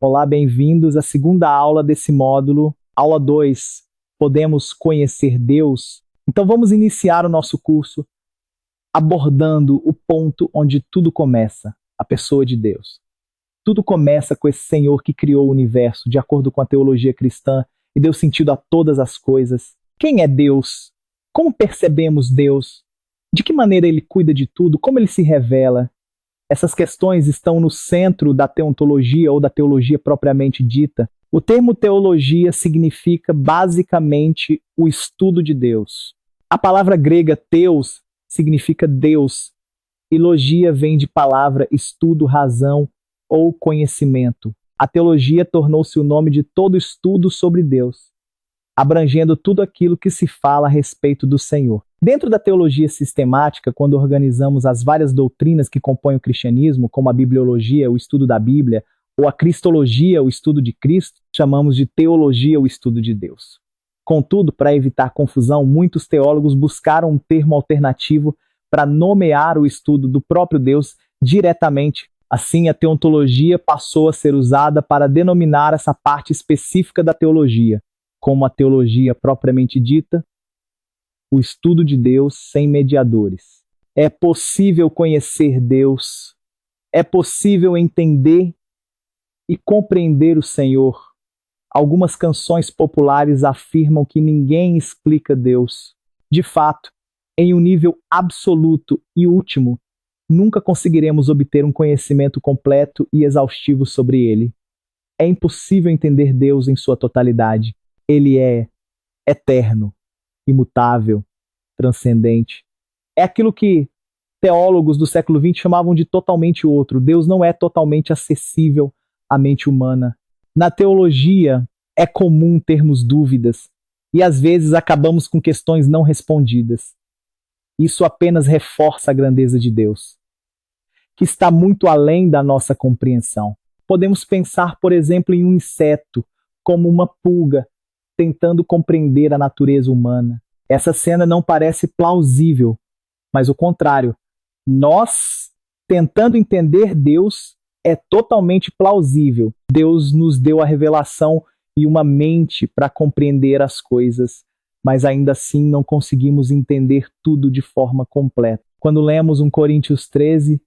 Olá, bem-vindos à segunda aula desse módulo, aula 2, Podemos Conhecer Deus? Então vamos iniciar o nosso curso abordando o ponto onde tudo começa, a pessoa de Deus. Tudo começa com esse Senhor que criou o universo, de acordo com a teologia cristã, e deu sentido a todas as coisas. Quem é Deus? Como percebemos Deus? De que maneira Ele cuida de tudo? Como Ele se revela? Essas questões estão no centro da teontologia ou da teologia propriamente dita. O termo teologia significa basicamente o estudo de Deus. A palavra grega theos significa Deus, e logia vem de palavra estudo, razão ou conhecimento. A teologia tornou-se o nome de todo estudo sobre Deus, abrangendo tudo aquilo que se fala a respeito do Senhor. Dentro da teologia sistemática, quando organizamos as várias doutrinas que compõem o cristianismo, como a bibliologia, o estudo da Bíblia, ou a cristologia, o estudo de Cristo, chamamos de teologia, o estudo de Deus. Contudo, para evitar confusão, muitos teólogos buscaram um termo alternativo para nomear o estudo do próprio Deus diretamente. Assim, a teontologia passou a ser usada para denominar essa parte específica da teologia, como a teologia propriamente dita, o estudo de Deus sem mediadores. É possível conhecer Deus, é possível entender e compreender o Senhor. Algumas canções populares afirmam que ninguém explica Deus. De fato, em um nível absoluto e último, nunca conseguiremos obter um conhecimento completo e exaustivo sobre Ele. É impossível entender Deus em sua totalidade. Ele é eterno, imutável, transcendente. É aquilo que teólogos do século XX chamavam de totalmente outro. Deus não é totalmente acessível à mente humana. Na teologia, é comum termos dúvidas e às vezes acabamos com questões não respondidas. Isso apenas reforça a grandeza de Deus, que está muito além da nossa compreensão. Podemos pensar, por exemplo, em um inseto, como uma pulga, tentando compreender a natureza humana. Essa cena não parece plausível, mas o contrário. Nós, tentando entender Deus, é totalmente plausível. Deus nos deu a revelação e uma mente para compreender as coisas, mas ainda assim não conseguimos entender tudo de forma completa. Quando lemos 1 Coríntios 13,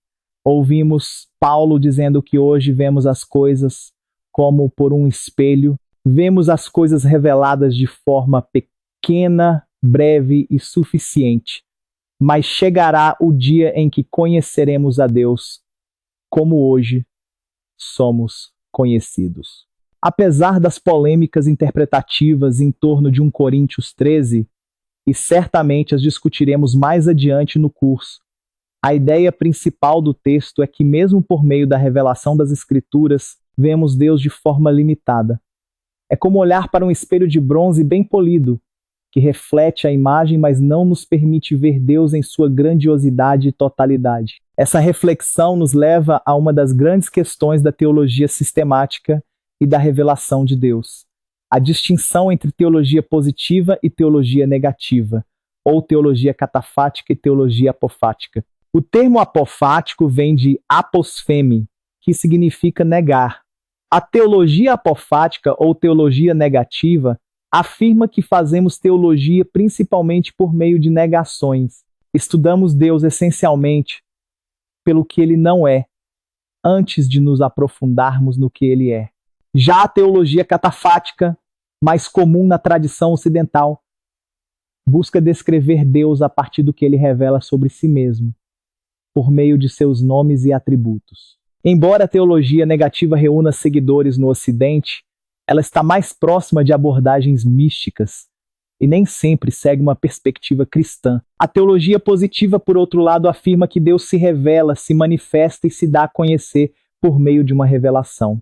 ouvimos Paulo dizendo que hoje vemos as coisas como por um espelho, vemos as coisas reveladas de forma pequena, breve e suficiente, mas chegará o dia em que conheceremos a Deus, como hoje somos conhecidos. Apesar das polêmicas interpretativas em torno de 1 Coríntios 13, e certamente as discutiremos mais adiante no curso, a ideia principal do texto é que, mesmo por meio da revelação das Escrituras, vemos Deus de forma limitada. É como olhar para um espelho de bronze bem polido, que reflete a imagem, mas não nos permite ver Deus em sua grandiosidade e totalidade. Essa reflexão nos leva a uma das grandes questões da teologia sistemática e da revelação de Deus: a distinção entre teologia positiva e teologia negativa, ou teologia catafática e teologia apofática. O termo apofático vem de aposfeme, que significa negar. A teologia apofática ou teologia negativa afirma que fazemos teologia principalmente por meio de negações. Estudamos Deus essencialmente pelo que Ele não é, antes de nos aprofundarmos no que Ele é. Já a teologia catafática, mais comum na tradição ocidental, busca descrever Deus a partir do que Ele revela sobre si mesmo, por meio de seus nomes e atributos. Embora a teologia negativa reúna seguidores no Ocidente, ela está mais próxima de abordagens místicas e nem sempre segue uma perspectiva cristã. A teologia positiva, por outro lado, afirma que Deus se revela, se manifesta e se dá a conhecer por meio de uma revelação.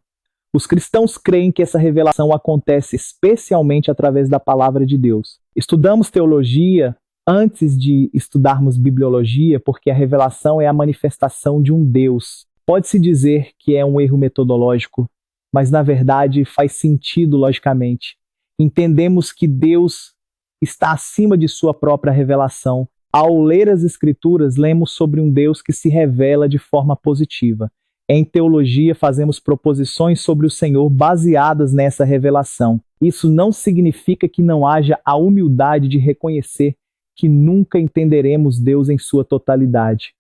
Os cristãos creem que essa revelação acontece especialmente através da palavra de Deus. Estudamos teologia antes de estudarmos bibliologia, porque a revelação é a manifestação de um Deus. Pode-se dizer que é um erro metodológico, mas na verdade faz sentido logicamente. Entendemos que Deus está acima de sua própria revelação. Ao ler as Escrituras, lemos sobre um Deus que se revela de forma positiva. Em teologia, fazemos proposições sobre o Senhor baseadas nessa revelação. Isso não significa que não haja a humildade de reconhecer que nunca entenderemos Deus em sua totalidade.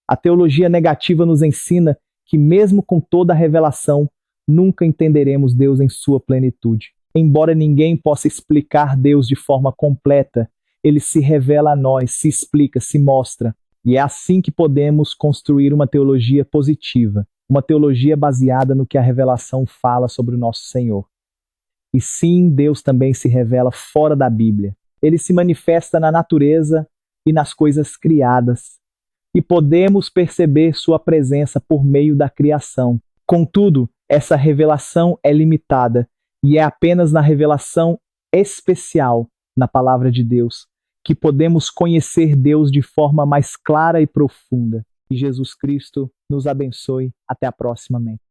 A teologia negativa nos ensina que, mesmo com toda a revelação, nunca entenderemos Deus em sua plenitude. Embora ninguém possa explicar Deus de forma completa, ele se revela a nós, se explica, se mostra. E é assim que podemos construir uma teologia positiva, uma teologia baseada no que a revelação fala sobre o nosso Senhor. E sim, Deus também se revela fora da Bíblia. Ele se manifesta na natureza e nas coisas criadas. E podemos perceber sua presença por meio da criação. Contudo, essa revelação é limitada e é apenas na revelação especial na palavra de Deus que podemos conhecer Deus de forma mais clara e profunda. Que Jesus Cristo nos abençoe. Até a próxima. Amém.